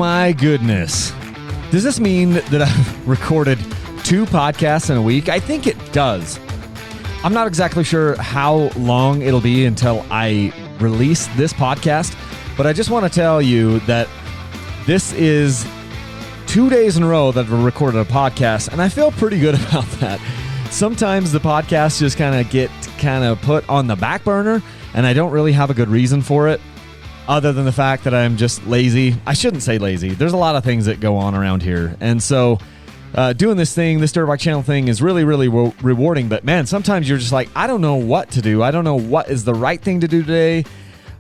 my goodness. Does this mean that I've recorded 2 podcasts in a week? I think it does. I'm not exactly sure how long it'll be until I release this podcast, but I just want to tell you that this is 2 days in a row that I've recorded a podcast, and I feel pretty good about that. Sometimes the podcasts just get put on the back burner, and I don't really have a good reason for it, other than the fact that I'm just lazy. I shouldn't say lazy. There's a lot of things that go on around here, and so doing this dirt bike channel thing is really, really rewarding. But man, sometimes you're just like, I don't know what to do. I don't know what is the right thing to do today.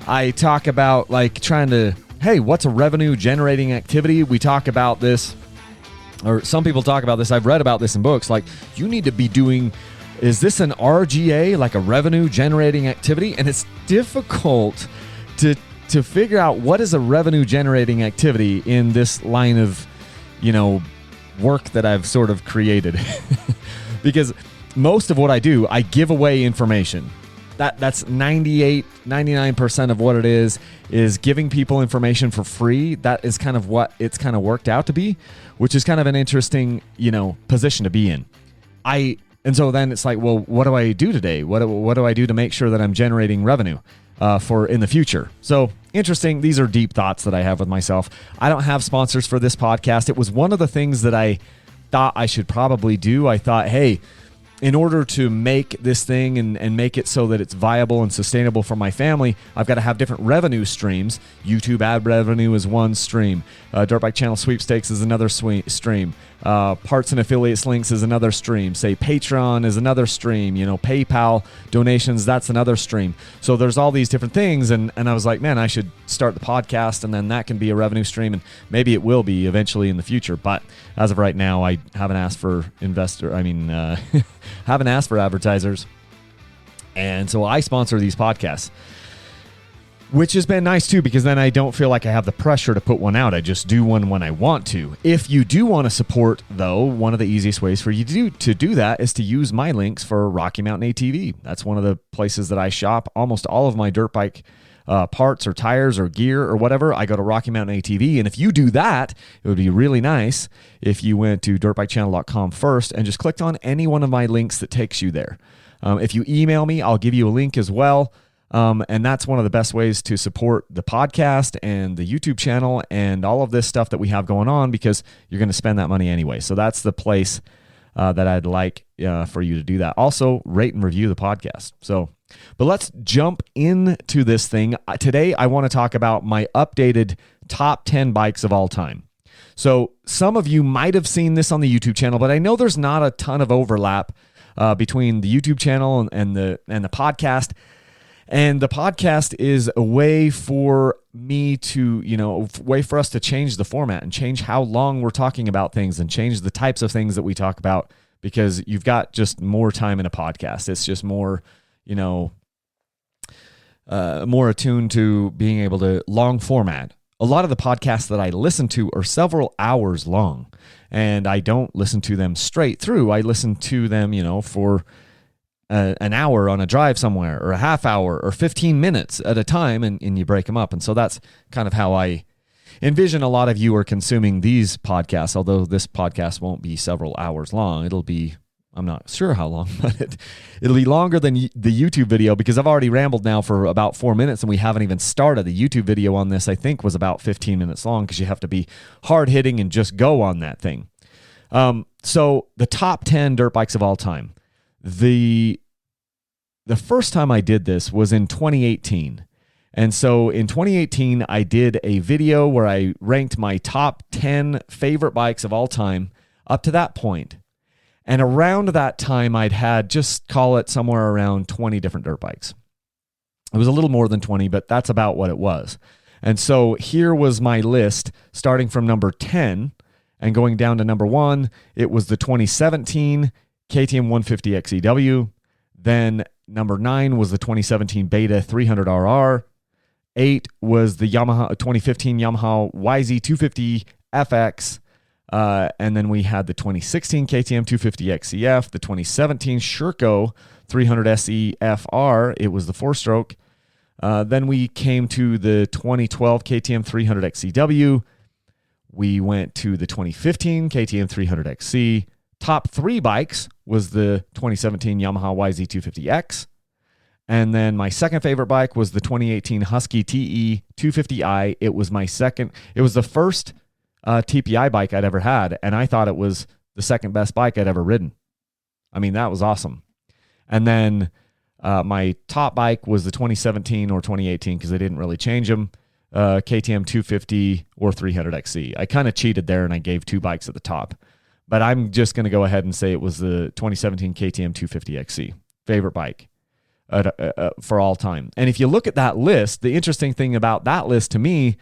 I talk about hey, what's a revenue generating activity? We talk about this, or some people talk about this. I've read about this in books. Like, you need to be doing, is this an RGA, like a revenue generating activity? And it's difficult to figure out what is a revenue generating activity in this line of, work that I've sort of created. Because most of what I do, I give away information. That's 99% of what it is giving people information for free. That is kind of what it's kind of worked out to be, which is kind of an interesting, position to be in. And so then it's like, well, what do I do today? What do I do to make sure that I'm generating revenue for in the future? So interesting. These are deep thoughts that I have with myself. I don't have sponsors for this podcast. It was one of the things that I thought I should probably do. I thought, hey, in order to make this thing and make it so that it's viable and sustainable for my family, I've got to have different revenue streams. YouTube ad revenue is one stream. Dirt Bike Channel Sweepstakes is another stream. Parts and affiliates links is another stream. Say Patreon is another stream. PayPal donations, that's another stream. So there's all these different things. And I was like, man, I should start the podcast, and then that can be a revenue stream. And maybe it will be eventually in the future. But as of right now, I haven't asked for haven't asked for advertisers. And so I sponsor these podcasts, which has been nice too, because then I don't feel like I have the pressure to put one out. I just do one when I want to. If you do want to support, though, one of the easiest ways for you to do that is to use my links for Rocky Mountain ATV. That's one of the places that I shop almost all of my dirt bike parts or tires or gear or whatever. I go to Rocky Mountain ATV, and if you do that, it would be really nice if you went to dirtbikechannel.com first and just clicked on any one of my links that takes you there. If you email me, I'll give you a link as well. And that's one of the best ways to support the podcast and the YouTube channel and all of this stuff that we have going on, because you're going to spend that money anyway. So that's the place that I'd like for you to do that. Also, rate and review the podcast. But let's jump into this thing. Today, I want to talk about my updated top 10 bikes of all time. So some of you might have seen this on the YouTube channel, but I know there's not a ton of overlap between the YouTube channel and the podcast. And the podcast is a way for me to, way for us to change the format and change how long we're talking about things and change the types of things that we talk about, because you've got just more time in a podcast. It's just more, more attuned to being able to long format. A lot of the podcasts that I listen to are several hours long, and I don't listen to them straight through. I listen to them, for an hour on a drive somewhere, or a half hour, or 15 minutes at a time, and you break them up. And so that's kind of how I envision a lot of you are consuming these podcasts, although this podcast won't be several hours long. It'll be, I'm not sure how long, but it'll be longer than the YouTube video, because I've already rambled now for about 4 minutes, and we haven't even started. The YouTube video on this, I think, was about 15 minutes long, because you have to be hard-hitting and just go on that thing. So the top 10 dirt bikes of all time. The first time I did this was in 2018. And so in 2018, I did a video where I ranked my top 10 favorite bikes of all time up to that point. And around that time, I'd had, just call it somewhere around 20 different dirt bikes. It was a little more than 20, but that's about what it was. And so here was my list, starting from number 10 and going down to number 1. It was the 2017 KTM 150 XEW. Then number 9 was the 2017 Beta 300RR. 8 was the 2015 Yamaha YZ250FX. And then we had the 2016 KTM 250XCF, the 2017 Sherco 300SE FR. It was the 4-stroke. Then we came to the 2012 KTM 300XCW. We went to the 2015 KTM 300XC. Top 3 bikes was the 2017 Yamaha YZ250X. And then my second favorite bike was the 2018 Husky TE250i. It was the first TPI bike I'd ever had, and I thought it was the second best bike I'd ever ridden. I mean, that was awesome. And then my top bike was the 2017 or 2018, because they didn't really change them, KTM 250 or 300XC. I kind of cheated there, and I gave 2 bikes at the top. But I'm just going to go ahead and say it was the 2017 KTM 250XC. Favorite bike for all time. And if you look at that list, the interesting thing about that list to me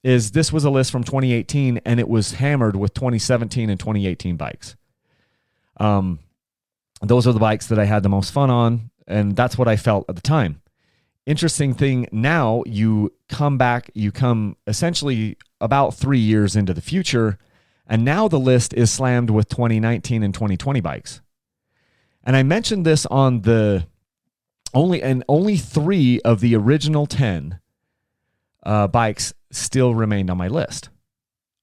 is this was a list from 2018, and it was hammered with 2017 and 2018 bikes. Those are the bikes that I had the most fun on, and that's what I felt at the time. Interesting thing, now you come essentially about 3 years into the future, and now the list is slammed with 2019 and 2020 bikes. And I mentioned this on only 3 of the original 10 bikes still remained on my list.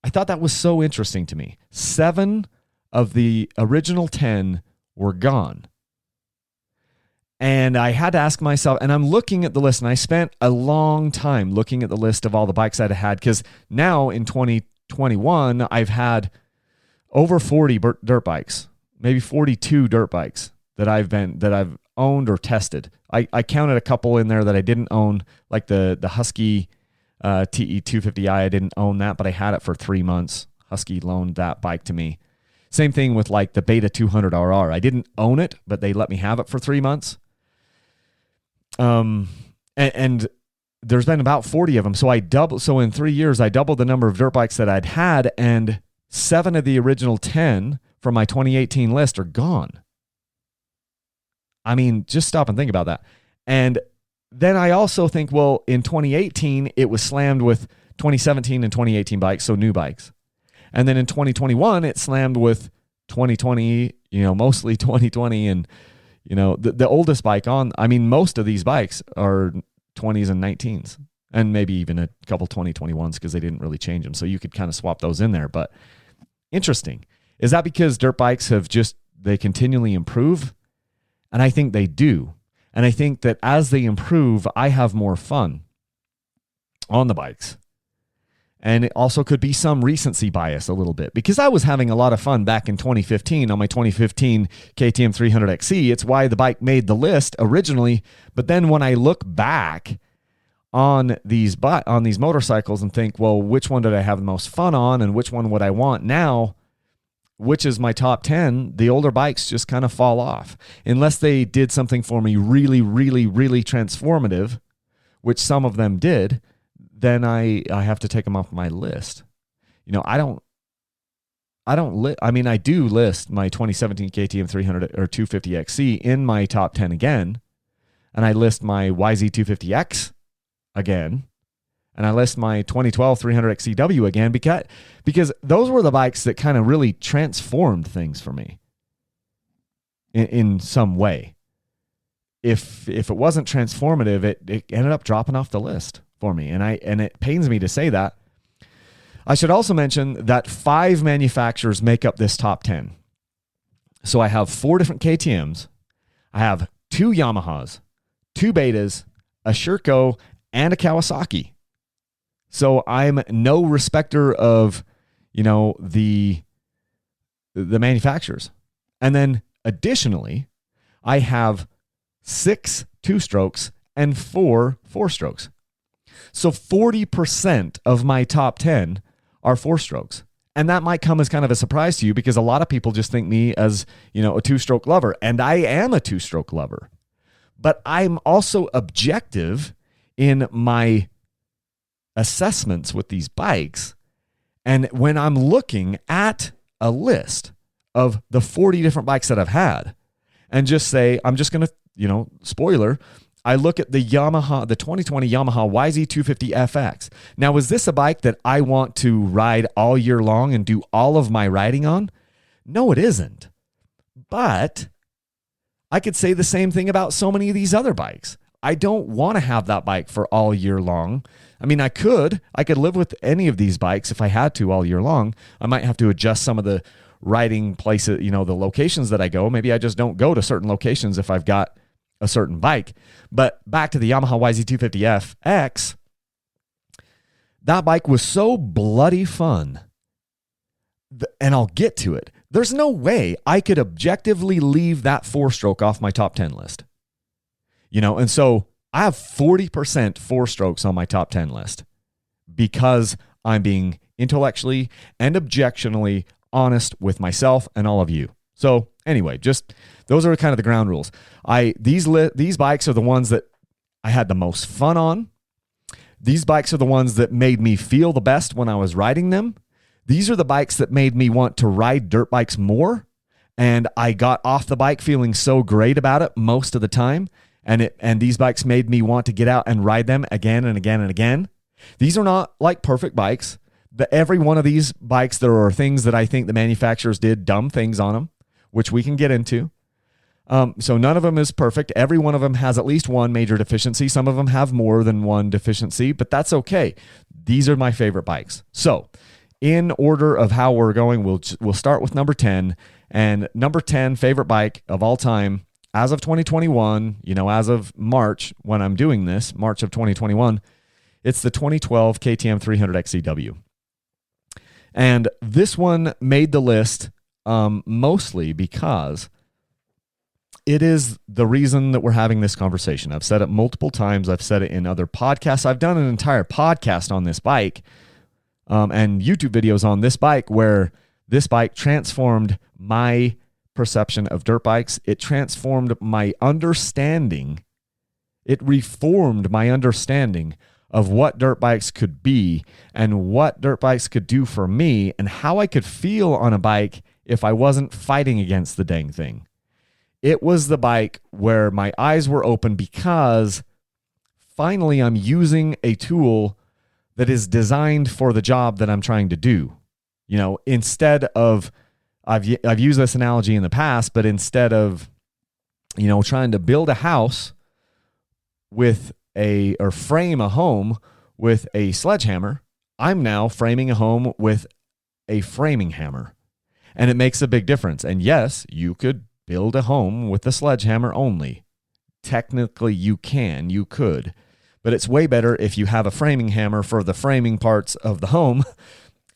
I thought that was so interesting to me. 7 of the original 10 were gone. And I had to ask myself, and I'm looking at the list, and I spent a long time looking at the list of all the bikes I'd had, because now in 2021, I've had over 40 dirt bikes, maybe 42 dirt bikes that I've owned or tested. I counted a couple in there that I didn't own, like the Husky TE250i. I didn't own that, but I had it for 3 months. Husky loaned that bike to me. Same thing with like the Beta 200RR. I didn't own it, but they let me have it for 3 months. And there's been about 40 of them. So in 3 years, I doubled the number of dirt bikes that I'd had, and 7 of the original 10 from my 2018 list are gone. I mean, just stop and think about that. And then I also think, well, in 2018, it was slammed with 2017 and 2018 bikes, so new bikes. And then in 2021, it slammed with 2020, mostly 2020. And, the oldest bike most of these bikes are 20s and 19s, and maybe even a couple 2021s, because they didn't really change them. So you could kind of swap those in there. But interesting. Is that because dirt bikes they continually improve? And I think they do. And I think that as they improve, I have more fun on the bikes. And it also could be some recency bias a little bit, because I was having a lot of fun back in 2015 on my 2015 KTM 300XC. It's why the bike made the list originally. But then when I look back on these motorcycles and think, well, which one did I have the most fun on, and which one would I want now? Which is my top 10, the older bikes just kind of fall off. Unless they did something for me really, really, really transformative, which some of them did, then I have to take them off my list. I do list my 2017 KTM 300 or 250XC in my top 10 again. And I list my YZ250X again. And I list my 2012 300XCW again, because those were the bikes that kind of really transformed things for me in some way. If it wasn't transformative, it ended up dropping off the list for me. And it pains me to say that. I should also mention that 5 manufacturers make up this top 10. So I have 4 different KTMs. I have 2 Yamahas, 2 Betas, a Sherco, and a Kawasaki. So I'm no respecter of, the manufacturers. And then additionally, I have 6 2-strokes and 4 4-strokes. So 40% of my top 10 are 4-strokes. And that might come as kind of a surprise to you, because a lot of people just think me as, a 2-stroke lover. And I am a 2-stroke lover. But I'm also objective in my assessments with these bikes. And when I'm looking at a list of the 40 different bikes that I've had, and just say, I'm just going to, spoiler, I look at the 2020 Yamaha YZ250FX. Now, is this a bike that I want to ride all year long and do all of my riding on? No, it isn't. But I could say the same thing about so many of these other bikes. I don't want to have that bike for all year long. I mean, I could live with any of these bikes if I had to all year long. I might have to adjust some of the riding places, the locations that I go. Maybe I just don't go to certain locations if I've got a certain bike. But back to the Yamaha YZ250FX, that bike was so bloody fun. And I'll get to it. There's no way I could objectively leave that 4-stroke off my top 10 list. And so I have 40% 4-strokes on my top 10 list because I'm being intellectually and objectionally honest with myself and all of you. So anyway, just those are kind of the ground rules. These bikes are the ones that I had the most fun on. These bikes are the ones that made me feel the best when I was riding them. These are the bikes that made me want to ride dirt bikes more. And I got off the bike feeling so great about it most of the time. And these bikes made me want to get out and ride them again and again and again. These are not like perfect bikes. Every one of these bikes, there are things that I think the manufacturers did dumb things on them, which we can get into. So none of them is perfect. Every one of them has at least one major deficiency. Some of them have more than one deficiency, but that's okay. These are my favorite bikes. So in order of how we're going, we'll start with number 10. And number 10 favorite bike of all time, as of 2021, as of March, when I'm doing this, March of 2021, it's the 2012 KTM 300 XCW. And this one made the list mostly because it is the reason that we're having this conversation. I've said it multiple times. I've said it in other podcasts. I've done an entire podcast on this bike and YouTube videos on this bike where this bike transformed my perception of dirt bikes. It transformed my understanding. It reformed my understanding of what dirt bikes could be and what dirt bikes could do for me and how I could feel on a bike if I wasn't fighting against the dang thing. It was the bike where my eyes were open because finally I'm using a tool that is designed for the job that I'm trying to do. Instead of, I've used this analogy in the past, but instead of, trying to build a house or frame a home with a sledgehammer, I'm now framing a home with a framing hammer. And it makes a big difference. And yes, you could build a home with a sledgehammer only. Technically, you could. But it's way better if you have a framing hammer for the framing parts of the home.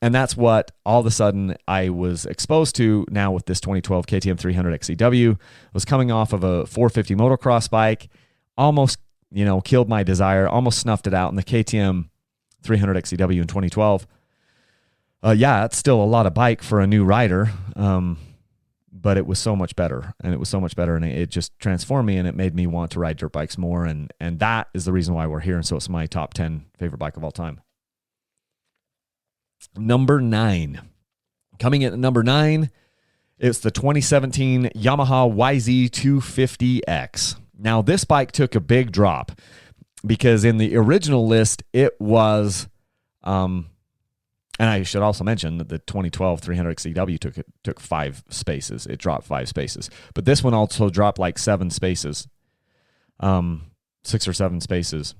And that's what all of a sudden I was exposed to now with this 2012 KTM 300 XCW. I was coming off of a 450 motocross bike, almost, killed my desire, almost snuffed it out in the KTM 300 XCW in 2012. It's still a lot of bike for a new rider, but it was so much better, and it just transformed me, and it made me want to ride dirt bikes more, and that is the reason why we're here, and so it's my top 10 favorite bike of all time. Number 9. Coming in at number 9, it's the 2017 Yamaha YZ250X. Now, this bike took a big drop because in the original list, it was, and I should also mention that the 2012 300 XCW took 5 spaces. It dropped 5 spaces. But this one also dropped like 7 spaces, 6 or 7 spaces.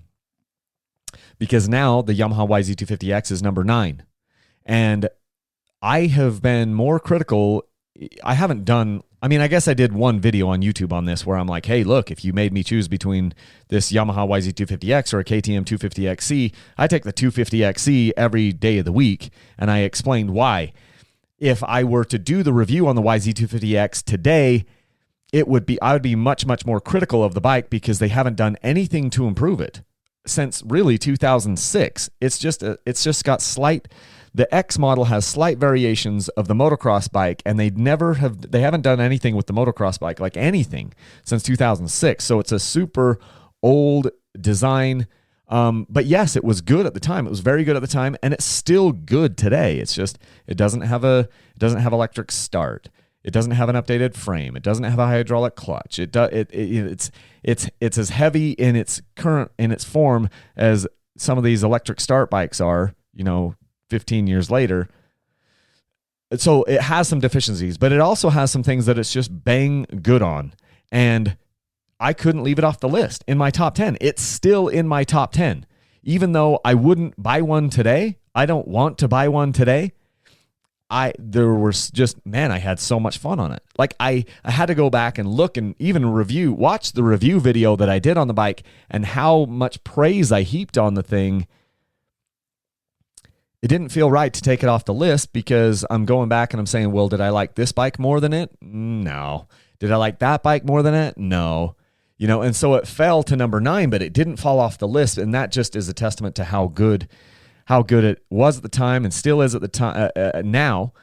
Because now the Yamaha YZ250X is number 9. And I have been more critical. I guess I did one video on YouTube on this where I'm like, hey, look, if you made me choose between this Yamaha YZ250X or a KTM 250XC, I take the 250XC every day of the week. And I explained why. If I were to do the review on the YZ250X today, I would be much, much more critical of the bike because they haven't done anything to improve it since really 2006. It's just got the X model has slight variations of the motocross bike, and they haven't done anything with the motocross bike, like anything, since 2006. So it's a super old design. But yes, it was good at the time. It was very good at the time, and it's still good today. It's just it doesn't have electric start. It doesn't have an updated frame. It doesn't have a hydraulic clutch. It's as heavy in its form as some of these electric start bikes are, 15 years later. So it has some deficiencies, but it also has some things that it's just bang good on. And I couldn't leave it off the list in my top 10. It's still in my top 10. Even though I wouldn't buy one today, I don't want to buy one today. I had so much fun on it. Like I had to go back and look and even watch the review video that I did on the bike and how much praise I heaped on the thing. It didn't feel right to take it off the list because I'm going back and I'm saying, well, did I like this bike more than it? No. Did I like that bike more than it? No. And so it fell to number 9, but it didn't fall off the list. And that just is a testament to how good it was at the time and still is at the time now,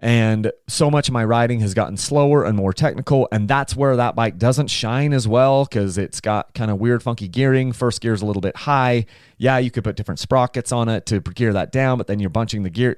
and so much of my riding has gotten slower and more technical. And that's where that bike doesn't shine as well because it's got kind of weird, funky gearing. First gear is a little bit high. Yeah, you could put different sprockets on it to gear that down, but then you're bunching the gear.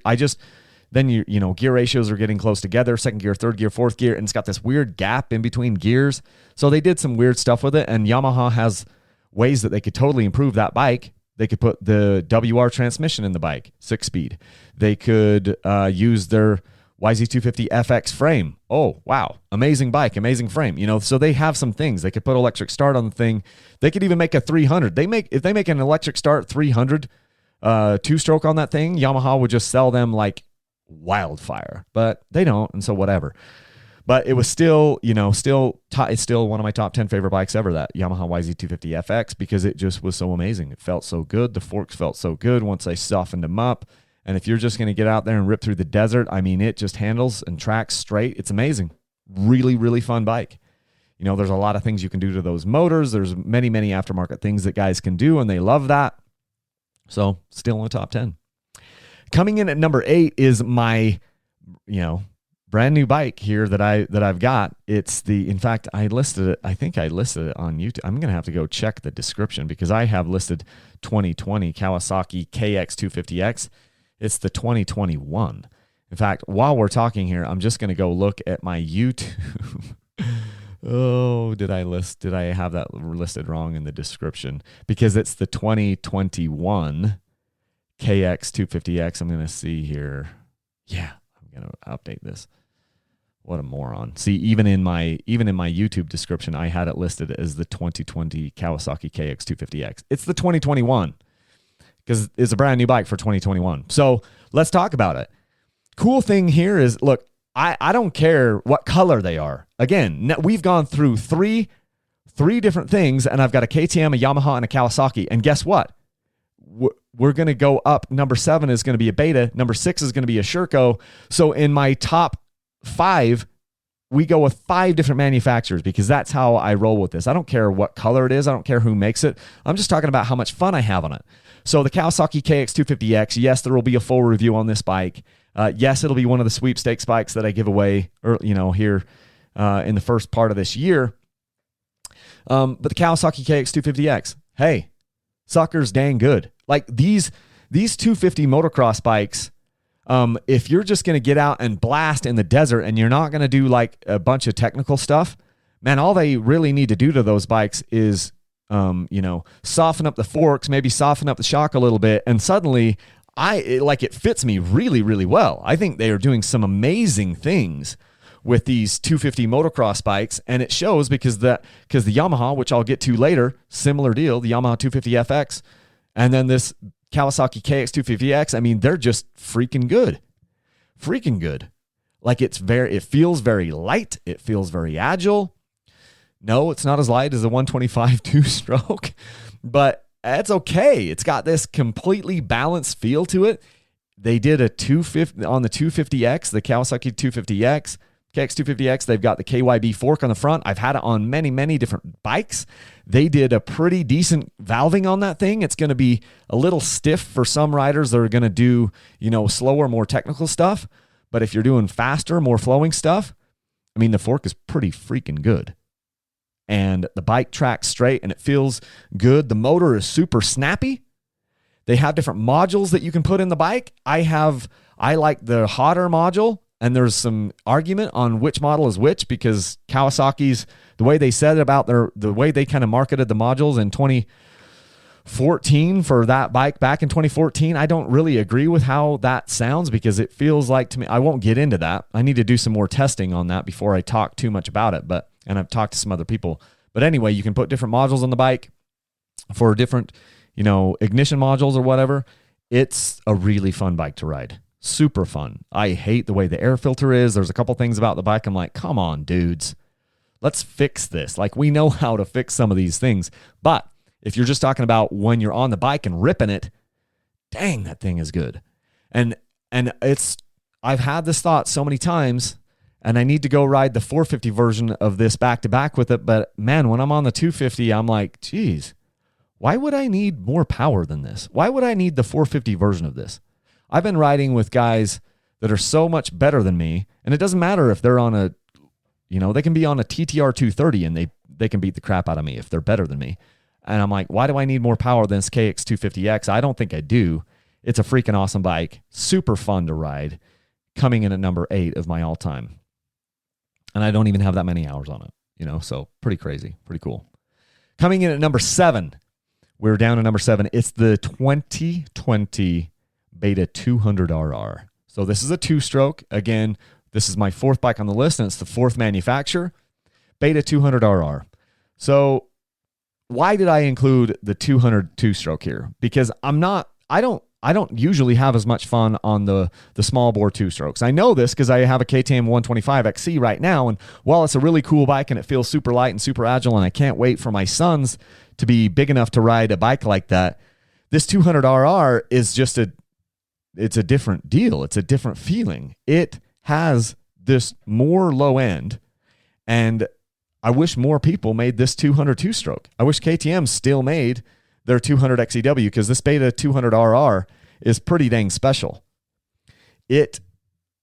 Gear ratios are getting close together, second gear, third gear, fourth gear, and it's got this weird gap in between gears. So they did some weird stuff with it, and Yamaha has ways that they could totally improve that bike. They could put the WR transmission in the bike, 6-speed. They could use their YZ250FX frame. Oh, wow. Amazing bike, amazing frame. So they have some things. They could put electric start on the thing. They could even make a 300. If they make an electric start 300 two-stroke on that thing, Yamaha would just sell them like wildfire. But they don't, and so whatever. But it was still, it's still one of my top 10 favorite bikes ever, that Yamaha YZ250FX, because it just was so amazing. It felt so good. The forks felt so good once I softened them up. And if you're just going to get out there and rip through the desert, it just handles and tracks straight. It's amazing. Really, really fun bike. There's a lot of things you can do to those motors. There's many, many aftermarket things that guys can do, and they love that. So still in the top 10. Coming in at number 8 is my, brand new bike here that I've got. In fact, I listed it. I think I listed it on YouTube. I'm going to have to go check the description because I have listed 2020 Kawasaki KX250X. It's the 2021. In fact, while we're talking here, I'm just going to go look at my YouTube. Oh, did I have that listed wrong in the description? Because it's the 2021 KX250X. I'm going to see here. Yeah, I'm going to update this. What a moron. See, even in my YouTube description, I had it listed as the 2020 Kawasaki KX250X. It's the 2021 because it's a brand new bike for 2021. So let's talk about it. Cool thing here is, look, I don't care what color they are. Again, we've gone through three different things, and I've got a KTM, a Yamaha, and a Kawasaki. And guess what? We're going to go up. Number 7 is going to be a Beta. Number 6 is going to be a Sherco. So in my top 5, we go with 5 different manufacturers because that's how I roll with this. I don't care what color it is. I don't care who makes it. I'm just talking about how much fun I have on it. So the Kawasaki KX250X, yes, there will be a full review on this bike. Yes, it'll be one of the sweepstakes bikes that I give away, here in the first part of this year. But the Kawasaki KX250X, hey, sucker's dang good. Like these 250 motocross bikes, if you're just going to get out and blast in the desert and you're not going to do like a bunch of technical stuff, man, all they really need to do to those bikes is, soften up the forks, maybe soften up the shock a little bit. And suddenly it fits me really, really well. I think they are doing some amazing things with these 250 motocross bikes. And it shows because the Yamaha, which I'll get to later, similar deal, the Yamaha 250FX, and then this Kawasaki KX250X, they're just freaking good. Freaking good. Like it feels very light. It feels very agile. No, it's not as light as a 125 two-stroke, but it's okay. It's got this completely balanced feel to it. They did a 250 on the 250X, the Kawasaki 250X, KX250X. They've got the KYB fork on the front. I've had it on many, many different bikes. They did a pretty decent valving on that thing. It's going to be a little stiff for some riders that are going to do, slower, more technical stuff. But if you're doing faster, more flowing stuff, the fork is pretty freaking good. And the bike tracks straight and it feels good. The motor is super snappy. They have different modules that you can put in the bike. I like the hotter module, and there's some argument on which model is which because Kawasaki's, the way they said about the way they kind of marketed the modules in 2014 for that bike back in 2014, I don't really agree with how that sounds because it feels like to me, I won't get into that. I need to do some more testing on that before I talk too much about it. And I've talked to some other people, But anyway, you can put different modules on the bike for different, ignition modules or whatever. It's a really fun bike to ride. Super fun. I hate the way the air filter is. There's a couple things about the bike I'm like, come on, dudes. Let's fix this. Like, we know how to fix some of these things. But if you're just talking about when you're on the bike and ripping it, dang, that thing is good. And I've had this thought so many times, and I need to go ride the 450 version of this back to back with it. But man, when I'm on the 250, I'm like, geez, why would I need more power than this? Why would I need the 450 version of this? I've been riding with guys that are so much better than me, and it doesn't matter if they're on a, they can be on a TTR 230 and they can beat the crap out of me if they're better than me. And I'm like, why do I need more power than this KX250X? I don't think I do. It's a freaking awesome bike. Super fun to ride. Coming in at number 8 of my all-time. And I don't even have that many hours on it, so pretty crazy, pretty cool. Coming in at number 7. We're down to number 7. It's the 2020 Beta 200RR. So this is a 2-stroke. Again, this is my 4th bike on the list, and it's the 4th manufacturer. Beta 200RR. So why did I include the 200 2-stroke here? Because I don't usually have as much fun on the small bore 2-strokes. I know this because I have a KTM 125XC right now, and while it's a really cool bike and it feels super light and super agile, and I can't wait for my sons to be big enough to ride a bike like that, this 200RR is just it's a different deal. It's a different feeling. It has this more low end, and I wish more people made this 200 2-stroke. I wish KTM still made their 200 XEW, because this Beta 200RR is pretty dang special. It,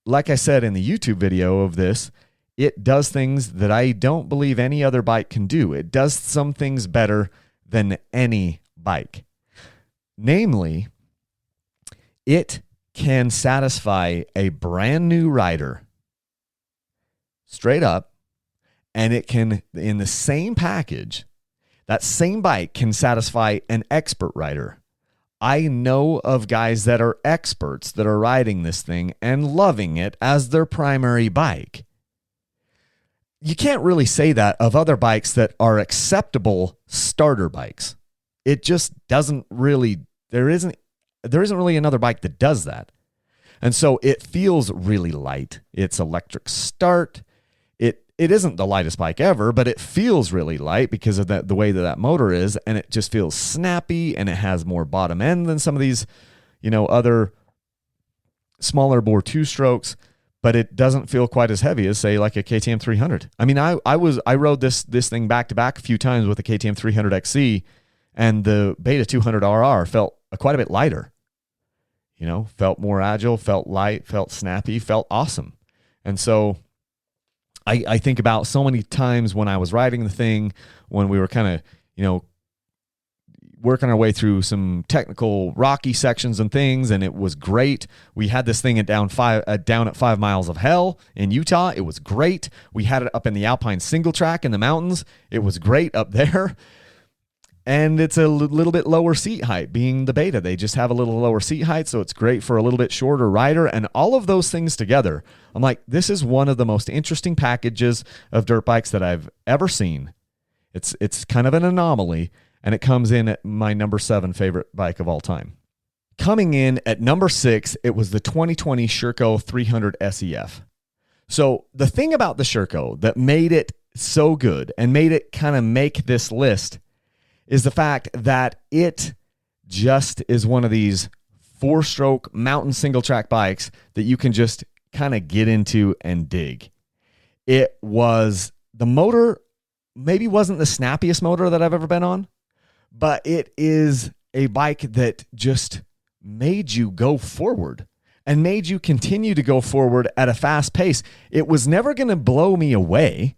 like I said in the YouTube video of this, it does things that I don't believe any other bike can do. It does some things better than any bike. Namely, it can satisfy a brand new rider straight up, and it can, in the same package, that same bike can satisfy an expert rider. I know of guys that are experts that are riding this thing and loving it as their primary bike. You can't really say that of other bikes that are acceptable starter bikes. It just doesn't really, there isn't really another bike that does that. And so it feels really light. It's electric start. It isn't the lightest bike ever, but it feels really light because of the way that motor is, and it just feels snappy, and it has more bottom end than some of these, other smaller bore 2-strokes, but it doesn't feel quite as heavy as, say, like a KTM 300. I mean, I rode this thing back to back a few times with the KTM 300 XC, and the Beta 200RR felt quite a bit lighter. Felt more agile, felt light, felt snappy, felt awesome. And so I think about so many times when I was riding the thing, when we were kind of, working our way through some technical rocky sections and things, and it was great. We had this thing down at 5 miles of hell in Utah. It was great. We had it up in the Alpine single track in the mountains. It was great up there. And it's a little bit lower seat height, being the Beta. They just have a little lower seat height, so it's great for a little bit shorter rider. And all of those things together, I'm like, this is one of the most interesting packages of dirt bikes that I've ever seen. It's kind of an anomaly, and it comes in at my number 7 favorite bike of all time. Coming in at number 6, it was the 2020 Sherco 300 SEF. So the thing about the Sherco that made it so good and made it kind of make this list is the fact that it just is one of these 4-stroke mountain single track bikes that you can just kind of get into and dig. The motor maybe wasn't the snappiest motor that I've ever been on, but it is a bike that just made you go forward and made you continue to go forward at a fast pace. It was never going to blow me away.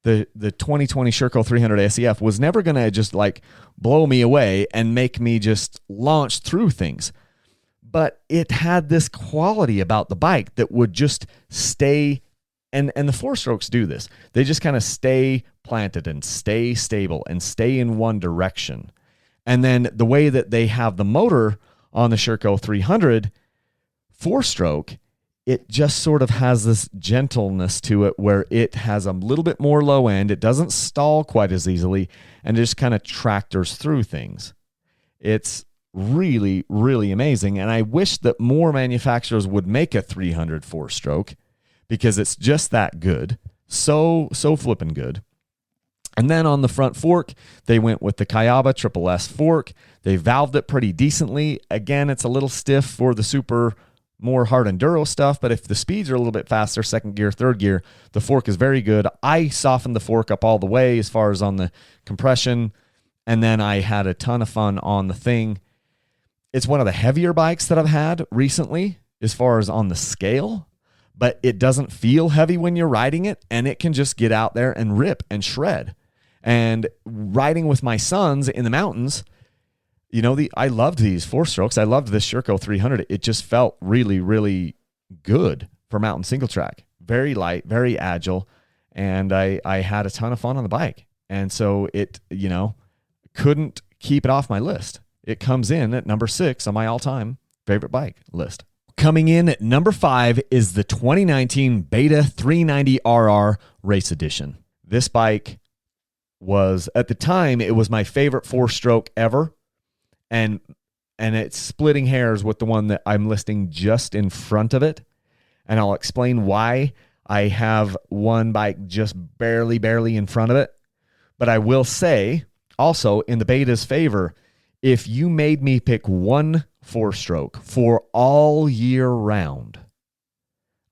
The 2020 Sherco 300 SEF was never going to just like blow me away and make me just launch through things. But it had this quality about the bike that would just stay, and the 4-strokes do this. They just kind of stay planted and stay stable and stay in one direction. And then the way that they have the motor on the Sherco 300 4-stroke it just sort of has this gentleness to it where it has a little bit more low end. It doesn't stall quite as easily, and it just kind of tractors through things. It's really, really amazing. And I wish that more manufacturers would make a 300 four-stroke because it's just that good. So flipping good. And then on the front fork, they went with the Kawasaki Triple S fork. They valved it pretty decently. Again, it's a little stiff for the super more hard enduro stuff, but if the speeds are a little bit faster, second gear, third gear, the fork is very good. I softened the fork up all the way as far as on the compression, and then I had a ton of fun on the thing. It's one of the heavier bikes that I've had recently as far as on the scale, but it doesn't feel heavy when you're riding it, and it can just get out there and rip and shred. And riding with my sons in the mountains, I loved these four-strokes. I loved this Sherco 300. It just felt really, really good for mountain single track. Very light, very agile, and I had a ton of fun on the bike. And so it, couldn't keep it off my list. It comes in at number 6 on my all-time favorite bike list. Coming in at number 5 is the 2019 Beta 390RR Race Edition. This bike was, at the time, it was my favorite four-stroke ever. And it's splitting hairs with the one that I'm listing just in front of it. And I'll explain why I have one bike just barely in front of it. But I will say, also, in the Beta's favor, if you made me pick one four-stroke for all year round,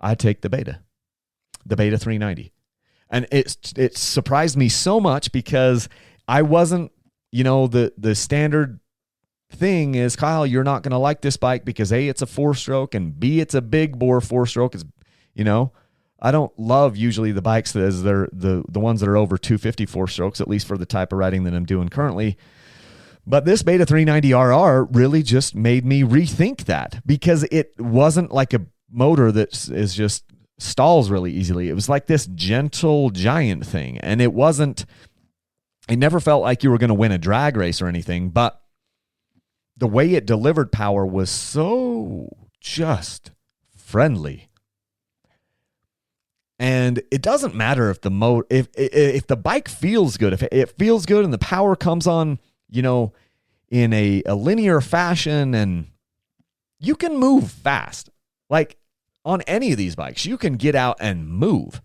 I'd take the Beta 390. And it surprised me so much because I wasn't, the standard thing is, Kyle, you're not going to like this bike because A, it's a four-stroke, and B, it's a big bore four-stroke. It's, I don't love usually the bikes that is the ones that are over 250 four-strokes, at least for the type of riding that I'm doing currently. But this Beta 390RR really just made me rethink that, because it wasn't like a motor that is just stalls really easily. It was like this gentle giant thing, and it never felt like you were going to win a drag race or anything, but the way it delivered power was so just friendly. And it doesn't matter if if the bike feels good, if it feels good and the power comes on, in a linear fashion, and you can move fast. Like on any of these bikes, you can get out and move.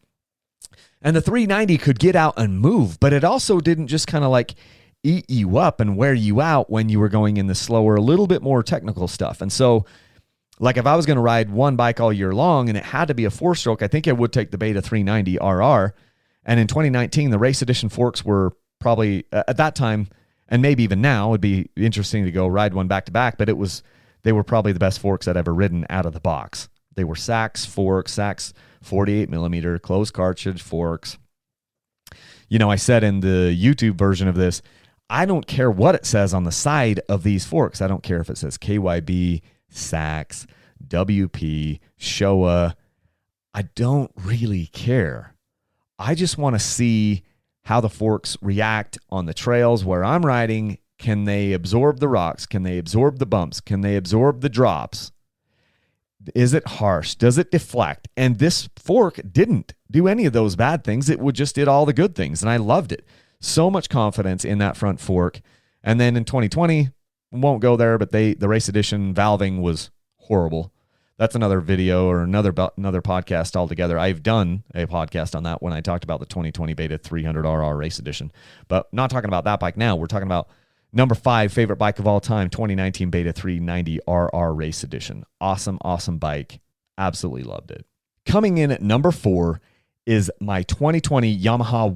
And the 390 could get out and move, but it also didn't just kind of like eat you up and wear you out when you were going in the slower, a little bit more technical stuff. And so, like, if I was going to ride one bike all year long and it had to be a four-stroke, I think I would take the Beta 390RR. And in 2019, the race edition forks were probably, at that time, and maybe even now, it'd be interesting to go ride one back-to-back, but they were probably the best forks I'd ever ridden out of the box. They were Sachs forks, Sachs 48 millimeter, closed cartridge forks. I said in the YouTube version of this, I don't care what it says on the side of these forks. I don't care if it says KYB, Sachs, WP, Showa. I don't really care. I just want to see how the forks react on the trails where I'm riding. Can they absorb the rocks? Can they absorb the bumps? Can they absorb the drops? Is it harsh? Does it deflect? And this fork didn't do any of those bad things. It just did all the good things, and I loved it. So much confidence in that front fork. And then in 2020, won't go there, but the race edition valving was horrible. That's another video or another podcast altogether. I've done a podcast on that when I talked about the 2020 Beta 300RR race edition, but not talking about that bike now. We're talking about number 5 favorite bike of all time, 2019 Beta 390RR race edition. Awesome bike. Absolutely loved it. Coming in at number 4 is my 2020 Yamaha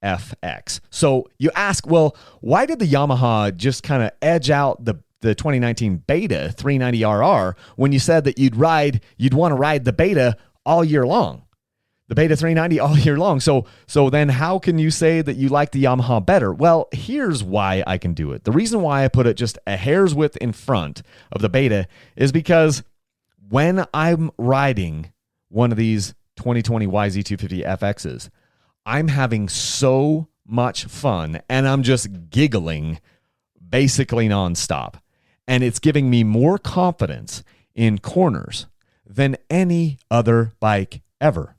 YZ250FX. So you ask, well, why did the Yamaha just kind of edge out the 2019 Beta 390RR when you said that you'd want to ride the Beta all year long? The Beta 390 all year long. So then how can you say that you like the Yamaha better? Well, here's why I can do it. The reason why I put it just a hair's width in front of the Beta is because when I'm riding one of these 2020 YZ250FXs, I'm having so much fun and I'm just giggling basically nonstop. And it's giving me more confidence in corners than any other bike ever.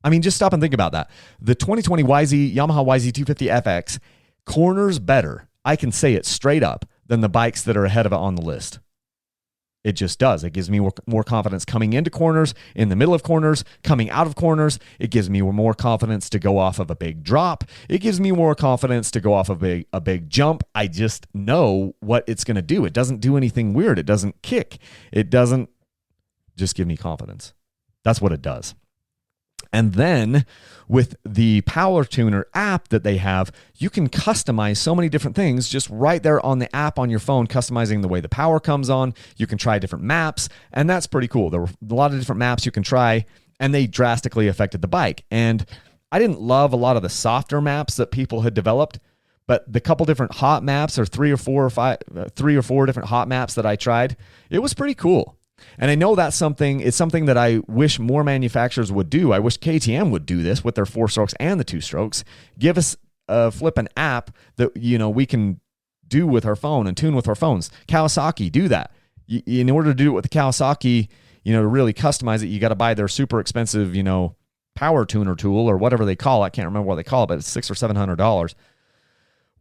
I mean, just stop and think about that. The 2020 Yamaha YZ250FX corners better, I can say it straight up, than the bikes that are ahead of it on the list. It just does. It gives me more confidence coming into corners, in the middle of corners, coming out of corners. It gives me more confidence to go off of a big drop. It gives me more confidence to go off of a big jump. I just know what it's going to do. It doesn't do anything weird. It doesn't kick. It doesn't just give me confidence. That's what it does. And then with the Power Tuner app that they have, you can customize so many different things just right there on the app on your phone, customizing the way the power comes on. You can try different maps, and that's pretty cool. There were a lot of different maps you can try, and they drastically affected the bike. And I didn't love a lot of the softer maps that people had developed, but the couple different hot maps, or three or four different hot maps that I tried, it was pretty cool. And I know it's something that I wish more manufacturers would do. I wish KTM would do this with their 4-strokes and the 2-strokes. Give us a flipping app that, we can do with our phone and tune with our phones. Kawasaki, do that. In order to do it with the Kawasaki, to really customize it, you got to buy their super expensive, power tuner tool or whatever they call it. I can't remember what they call it, but it's $600 or $700.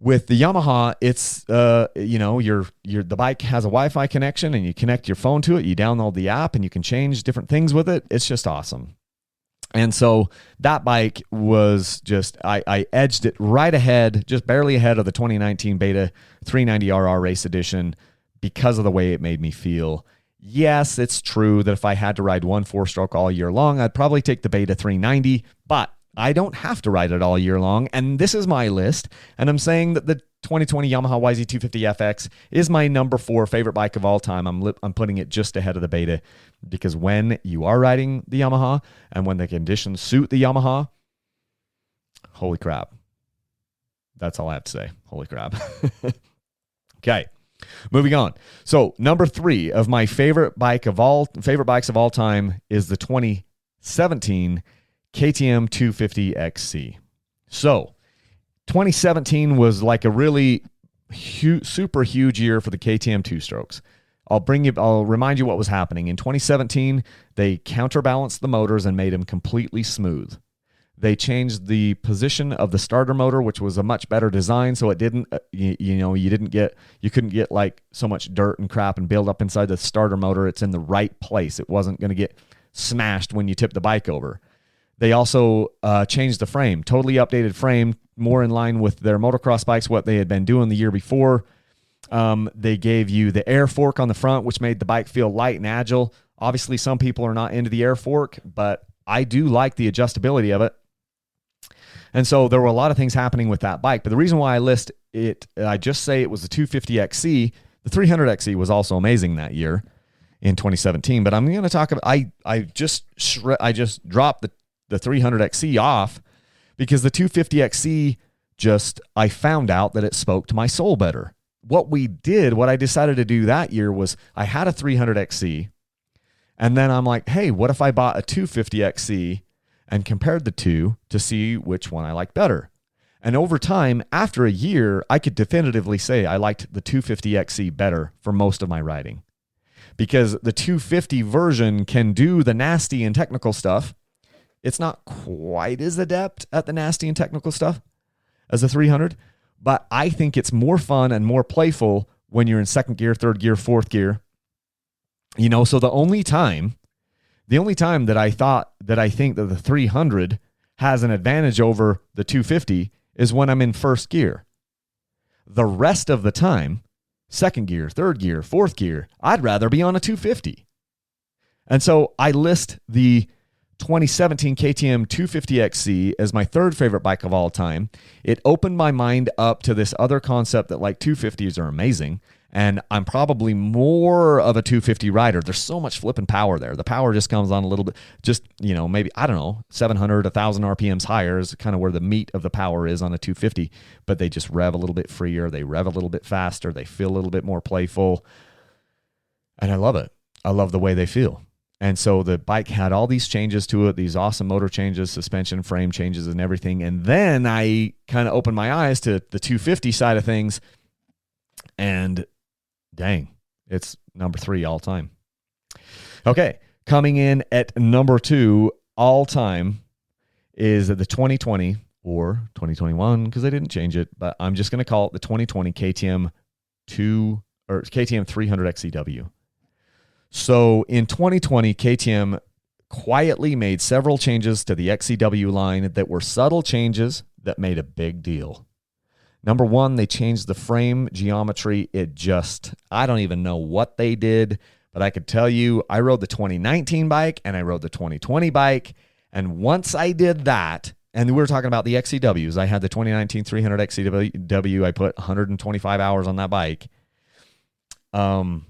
With the Yamaha, it's the bike has a Wi-Fi connection, and you connect your phone to it. You download the app, and you can change different things with it. It's just awesome. And so that bike was just, I edged it right ahead, just barely ahead of the 2019 Beta 390RR Race Edition because of the way it made me feel. Yes, it's true that if I had to ride one 4-stroke all year long, I'd probably take the Beta 390, but I don't have to ride it all year long, and this is my list, and I'm saying that the 2020 Yamaha YZ250FX is my number 4 favorite bike of all time. I'm putting it just ahead of the Beta, because when you are riding the Yamaha, and when the conditions suit the Yamaha, holy crap. That's all I have to say. Holy crap. Okay, moving on. So number 3 of my favorite bikes of all time is the 2017 KTM 250XC. So 2017 was like a really super huge year for the KTM 2-strokes. I'll remind you what was happening. In 2017, they counterbalanced the motors and made them completely smooth. They changed the position of the starter motor, which was a much better design, so it didn't, you couldn't get like so much dirt and crap and build up inside the starter motor. It's in the right place. It wasn't going to get smashed when you tip the bike over. They also changed the frame, totally updated frame, more in line with their motocross bikes, what they had been doing the year before. They gave you the air fork on the front, which made the bike feel light and agile. Obviously, some people are not into the air fork, but I do like the adjustability of it. And so there were a lot of things happening with that bike. But the reason why I list it, I just say it was the 250XC. The 300XC was also amazing that year in 2017. But I'm going to talk about, I just dropped the 300XC off because the 250XC I found out that it spoke to my soul better. What I decided to do that year was I had a 300XC, and then I'm like, hey, what if I bought a 250XC and compared the two to see which one I liked better? And over time, after a year, I could definitively say I liked the 250XC better for most of my riding, because the 250 version can do the nasty and technical stuff. It's not quite as adept at the nasty and technical stuff as the 300, but I think it's more fun and more playful when you're in second gear, third gear, fourth gear. So the only time that I think that the 300 has an advantage over the 250 is when I'm in first gear. The rest of the time, second gear, third gear, fourth gear, I'd rather be on a 250. And so I list the 2017 KTM 250XC as my third favorite bike of all time. It opened my mind up to this other concept that like 250s are amazing, and I'm probably more of a 250 rider. There's so much flipping power there. The power just comes on a little bit, maybe, 700, 1,000 RPMs higher is kind of where the meat of the power is on a 250, but they just rev a little bit freer. They rev a little bit faster. They feel a little bit more playful, and I love it. I love the way they feel. And so the bike had all these changes to it, these awesome motor changes, suspension, frame changes, and everything. And then I kind of opened my eyes to the 250 side of things, and dang, it's number 3 all time. Okay, coming in at number 2 all time is the 2020 or 2021 because they didn't change it, but I'm just going to call it the 2020 KTM 300 XCW. So in 2020, KTM quietly made several changes to the XCW line that were subtle changes that made a big deal. Number 1, they changed the frame geometry. I don't even know what they did, but I could tell you I rode the 2019 bike and I rode the 2020 bike. And once I did that, and we were talking about the XCWs, I had the 2019 300 XCW. I put 125 hours on that bike. So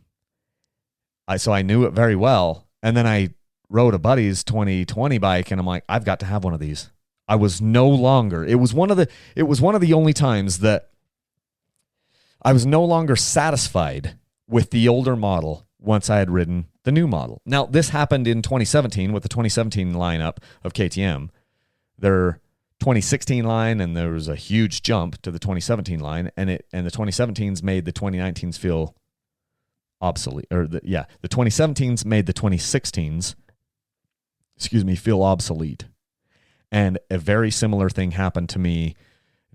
I knew it very well. And then I rode a buddy's 2020 bike and I'm like, I've got to have one of these. I was no longer, it was one of the only times that I was no longer satisfied with the older model once I had ridden the new model. Now, this happened in 2017 with the 2017 lineup of KTM. Their 2016 line, and there was a huge jump to the 2017 line, and the 2017s made the 2019s feel obsolete. The 2017s made the 2016s, feel obsolete. And a very similar thing happened to me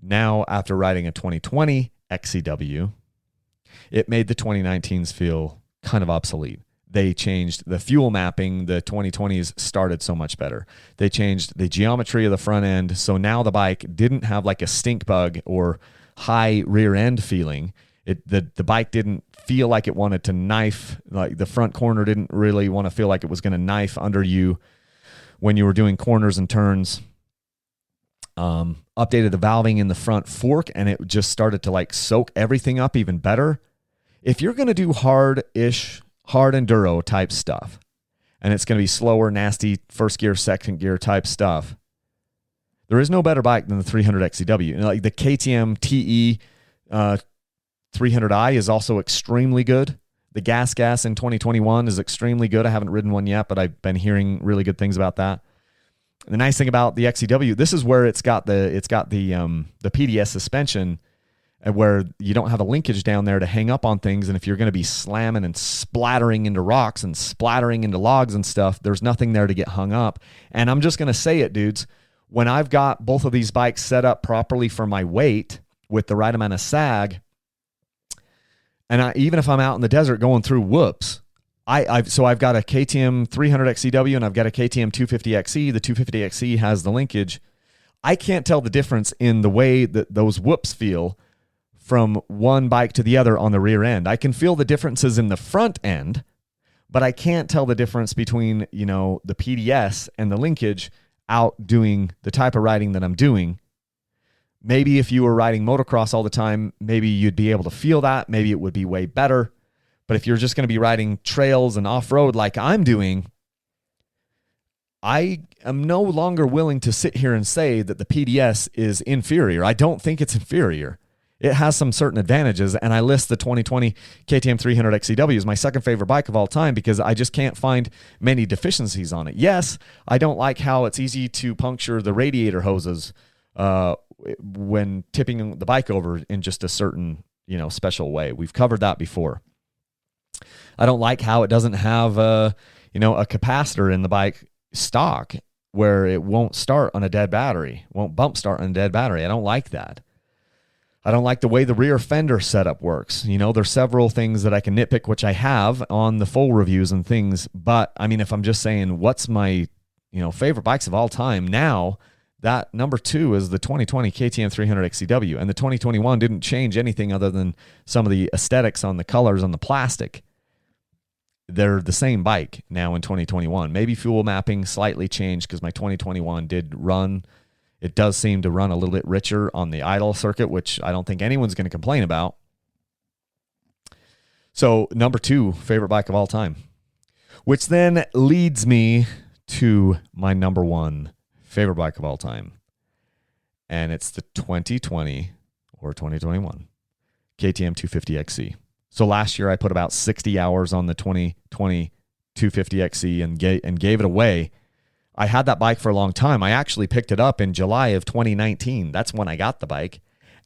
now after riding a 2020 XCW. It made the 2019s feel kind of obsolete. They changed the fuel mapping. The 2020s started so much better. They changed the geometry of the front end. So now the bike didn't have like a stink bug or high rear end feeling. The bike didn't feel like it wanted to knife. Like the front corner didn't really want to feel like it was going to knife under you when you were doing corners and turns. Updated the valving in the front fork, and it just started to like soak everything up even better. If you're going to do hard enduro type stuff, and it's going to be slower, nasty, first gear, second gear type stuff, there is no better bike than the 300 XCW. Like the KTM TE250i is also extremely good. The Gas in 2021 is extremely good. I haven't ridden one yet, but I've been hearing really good things about that. The nice thing about the XCW, this is where it's got the PDS suspension, where you don't have a linkage down there to hang up on things. And if you're going to be slamming and splattering into rocks and splattering into logs and stuff, there's nothing there to get hung up. And I'm just going to say it, dudes. When I've got both of these bikes set up properly for my weight with the right amount of sag, and even if I'm out in the desert going through whoops, I've got a KTM 300 XCW and I've got a KTM 250XE. The 250XE has the linkage. I can't tell the difference in the way that those whoops feel from one bike to the other on the rear end. I can feel the differences in the front end, but I can't tell the difference between, the PDS and the linkage out doing the type of riding that I'm doing. Maybe if you were riding motocross all the time, maybe you'd be able to feel that. Maybe it would be way better. But if you're just going to be riding trails and off-road like I'm doing, I am no longer willing to sit here and say that the PDS is inferior. I don't think it's inferior. It has some certain advantages, and I list the 2020 KTM 300 XCW as my second favorite bike of all time because I just can't find many deficiencies on it. Yes, I don't like how it's easy to puncture the radiator hoses when tipping the bike over in just a certain, special way. We've covered that before. I don't like how it doesn't have a capacitor in the bike stock where it won't start on a dead battery, won't bump start on a dead battery. I don't like that. I don't like the way the rear fender setup works. There's several things that I can nitpick, which I have on the full reviews and things. But I mean, if I'm just saying what's my, favorite bikes of all time now, that number 2 is the 2020 KTM 300 XCW. And the 2021 didn't change anything other than some of the aesthetics on the colors on the plastic. They're the same bike now in 2021. Maybe fuel mapping slightly changed because my 2021 did run. It does seem to run a little bit richer on the idle circuit, which I don't think anyone's going to complain about. So number 2, favorite bike of all time, which then leads me to my number 1 favorite bike of all time. And it's the 2020 or 2021 KTM 250XE. So last year I put about 60 hours on the 2020 250XE and gave it away. I had that bike for a long time. I actually picked it up in July of 2019. That's when I got the bike.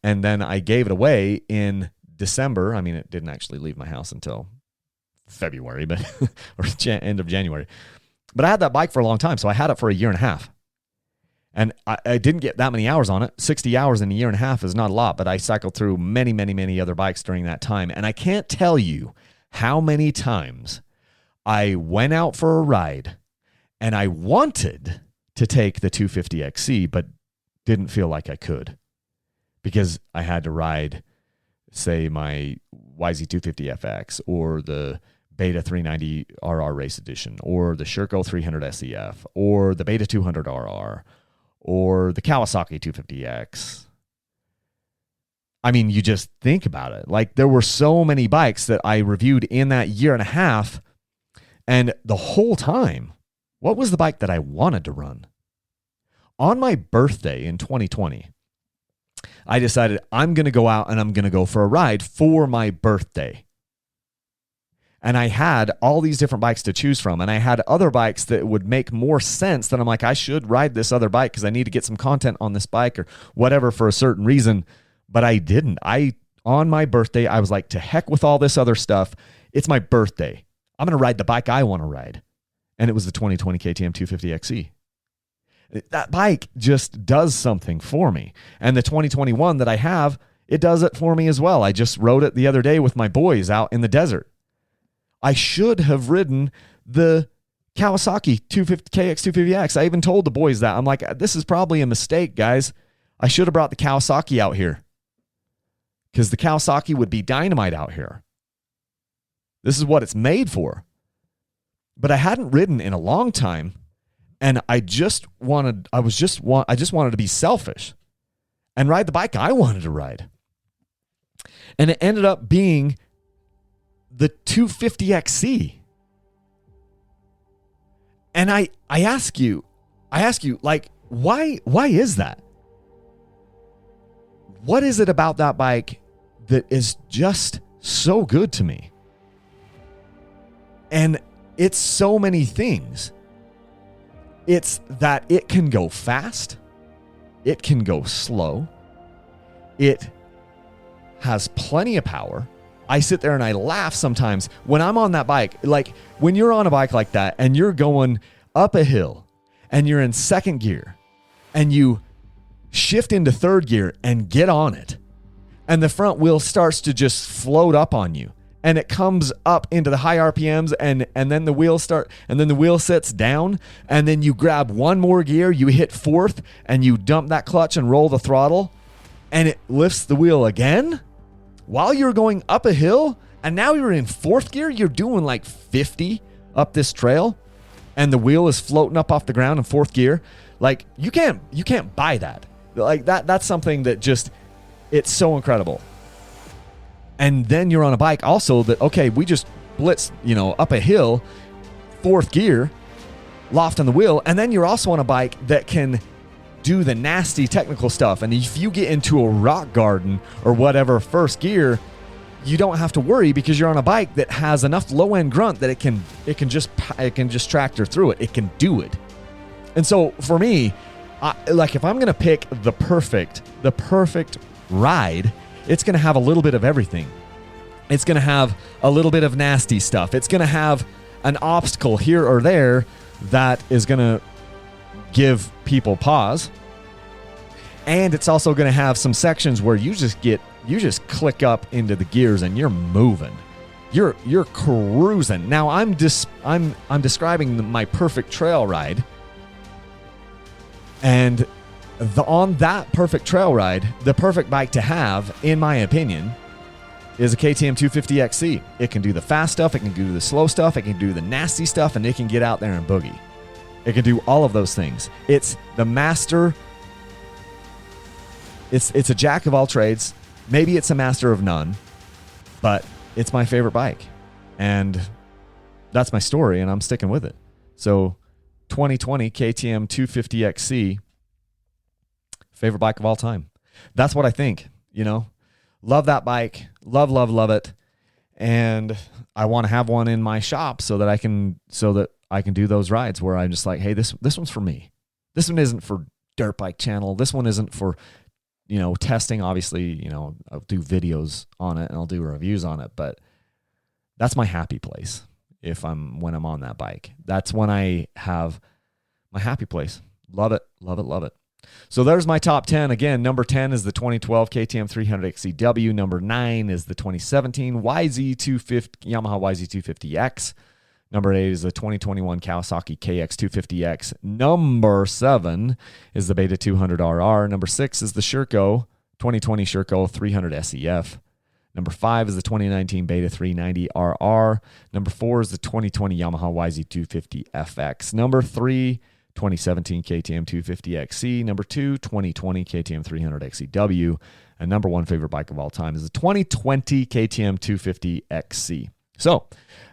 And then I gave it away in December. I mean, it didn't actually leave my house until February, but or end of January. But I had that bike for a long time, so I had it for a year and a half. And I didn't get that many hours on it. 60 hours in a year and a half is not a lot, but I cycled through many, many, many other bikes during that time. And I can't tell you how many times I went out for a ride and I wanted to take the 250XC, but didn't feel like I could because I had to ride, say, my YZ250FX or the Beta 390 RR Race Edition or the Sherco 300 SEF or the Beta 200 RR or the Kawasaki 250X. I mean, you just think about it. Like, there were so many bikes that I reviewed in that year and a half, and the whole time, what was the bike that I wanted to run? On my birthday in 2020, I decided I'm going to go out and I'm going to go for a ride for my birthday. And I had all these different bikes to choose from. And I had other bikes that would make more sense that I'm like, I should ride this other bike because I need to get some content on this bike or whatever for a certain reason. But I didn't. On my birthday, I was like, to heck with all this other stuff. It's my birthday. I'm going to ride the bike I want to ride. And it was the 2020 KTM 250XE. That bike just does something for me. And the 2021 that I have, it does it for me as well. I just rode it the other day with my boys out in the desert. I should have ridden the Kawasaki KX250X. I even told the boys that. I'm like, this is probably a mistake, guys. I should have brought the Kawasaki out here because the Kawasaki would be dynamite out here. This is what it's made for. But I hadn't ridden in a long time, and I just wanted to be selfish and ride the bike I wanted to ride. And it ended up being the 250XC. And I ask you, like, why is that? What is it about that bike that is just so good to me? And it's so many things. It's that it can go fast. It can go slow. It has plenty of power. I sit there and I laugh sometimes when I'm on that bike. Like, when you're on a bike like that and you're going up a hill and you're in second gear and you shift into third gear and get on it, and the front wheel starts to just float up on you, and it comes up into the high RPMs, and then the wheel sits down, and then you grab one more gear, you hit fourth, and you dump that clutch and roll the throttle, and it lifts the wheel again while you're going up a hill, and now you're in fourth gear. You're doing like 50 up this trail, and the wheel is floating up off the ground in fourth gear. Like, you can't buy that. Like, that's something that just, it's so incredible. And then you're on a bike also that, okay, we just blitz, up a hill, fourth gear, loft on the wheel, and then you're also on a bike that can do the nasty technical stuff. And if you get into a rock garden or whatever first gear, you don't have to worry because you're on a bike that has enough low end grunt that it can just tractor through it. It can do it. And so for me, if I'm going to pick the perfect ride, it's going to have a little bit of everything. It's going to have a little bit of nasty stuff. It's going to have an obstacle here or there that is going to give people pause. And it's also going to have some sections where you just click up into the gears and you're moving. You're cruising. Now I'm describing my perfect trail ride. And on that perfect trail ride, the perfect bike to have, in my opinion, is a KTM 250XC. It can do the fast stuff, it can do the slow stuff, it can do the nasty stuff, and it can get out there and boogie. It can do all of those things. It's the master. It's a jack of all trades. Maybe it's a master of none, but it's my favorite bike. And that's my story, and I'm sticking with it. So 2020 KTM 250XC, favorite bike of all time. That's what I think, Love that bike. Love, love, love it. And I want to have one in my shop so that I can do those rides where I'm just like, hey, this one's for me. This one isn't for Dirt Bike Channel. This one isn't for, testing. Obviously, I'll do videos on it and I'll do reviews on it, but That's my happy place. When I'm on that bike, that's when I have my happy place. Love it, love it, love it. So there's my top 10. Again, number 10 is the 2012 KTM 300XCW. Number 9 is the 2017 Yamaha YZ250X. Number 8 is the 2021 Kawasaki KX250X. Number 7 is the Beta 200RR. Number 6 is the Sherco 2020 Sherco 300 SEF. Number 5 is the 2019 Beta 390RR. Number 4 is the 2020 Yamaha YZ250FX. Number 3, 2017 KTM 250XC. Number 2, 2020 KTM 300XCW. And number 1 favorite bike of all time is the 2020 KTM 250XC. So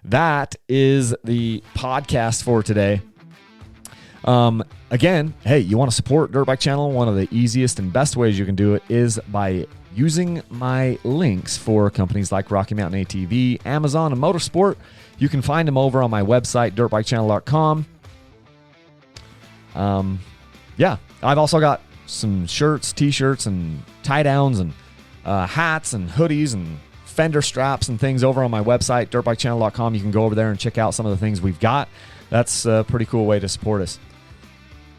that is the podcast for today. Again, hey, you want to support Dirt Bike Channel? One of the easiest and best ways you can do it is by using my links for companies like Rocky Mountain ATV, Amazon, and Motorsport. You can find them over on my website, dirtbikechannel.com. Yeah, I've also got some shirts, t-shirts, and tie-downs, and hats, and hoodies, and fender straps, and things over on my website, dirtbikechannel.com. You can go over there and check out some of the things we've got. That's a pretty cool way to support us.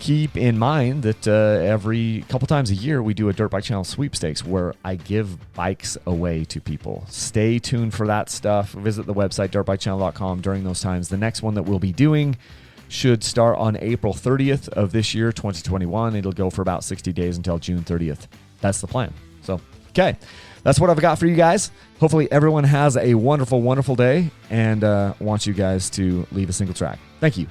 Keep in mind that every couple times a year we do a Dirt Bike Channel sweepstakes where I give bikes away to people. Stay tuned for that stuff. Visit the website, dirtbikechannel.com, during those times. The next one that we'll be doing should start on April 30th of this year, 2021. It'll go for about 60 days until June 30th. That's the plan. So, okay. That's what I've got for you guys. Hopefully everyone has a wonderful, wonderful day, and want you guys to leave a single track. Thank you.